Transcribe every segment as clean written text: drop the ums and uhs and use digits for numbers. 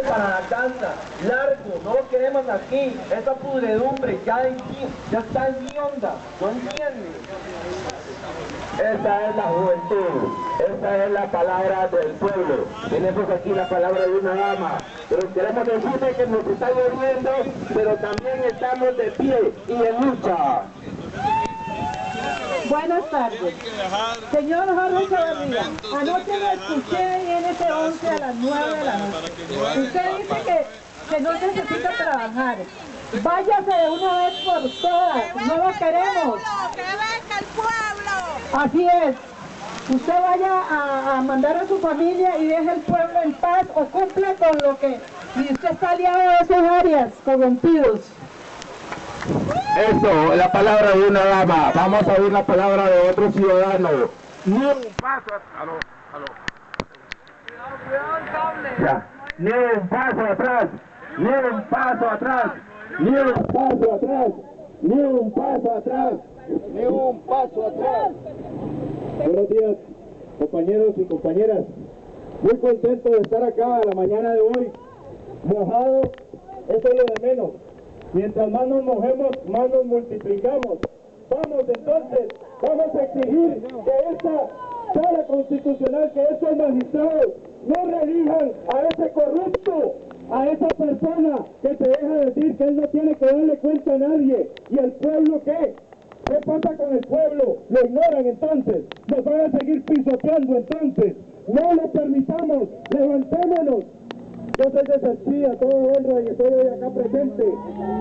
para la casa, largo, no lo queremos aquí. Esta pudredumbre ya está hedionda, ¿no entiendes? Esa es la juventud, esa es la palabra del pueblo. Tenemos aquí la palabra de una dama, pero queremos decirle que nos está lloviendo, pero también estamos de pie y en lucha. Buenas tardes. Señor Jorge Chavarría, anoche lo escuché en ese 11 a las 9 de la noche. Usted dice que no necesita trabajar. Váyase de una vez por todas, no lo queremos. ¡Que venga el pueblo! Así es. Usted vaya a mandar a su familia y deje el pueblo en paz o cumple con lo que... Y usted está aliado de esos áreas corrompidos. Eso, la palabra de una dama. Vamos a oír la palabra de otro ciudadano. Ni un paso atrás. Ya. Ni un paso atrás. Ni un paso atrás. Ni un paso atrás. Ni un paso atrás. Ni un paso atrás. Buenos días, compañeros y compañeras. Muy contento de estar acá a la mañana de hoy. Mojado, eso es lo de menos. Mientras más nos mojemos, más nos multiplicamos. Vamos entonces, vamos a exigir que esta sala constitucional, que estos magistrados no reelijan a ese corrupto, a esa persona que se deja decir que él no tiene que darle cuenta a nadie. ¿Y el pueblo qué? ¿Qué pasa con el pueblo? Lo ignoran entonces, nos van a seguir pisoteando entonces. No lo permitamos, levantémonos. Yo soy de Sanchía, todo honra y estoy hoy acá presente.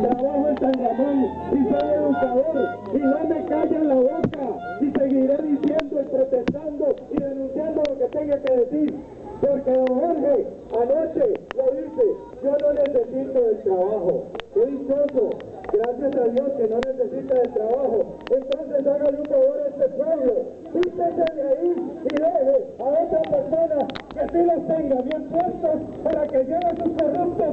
Trabajo en San Ramón y soy educador y no me callan la boca y seguiré diciendo y protestando y denunciando lo que tenga que decir. Porque don Jorge anoche lo dice, yo no necesito el trabajo. Qué dichoso, gracias a Dios que no necesita el trabajo. Entonces hágale un favor a este pueblo, quítese de ahí y deje a otra persona que sí los tenga bien puestos para que lleve sus corruptos.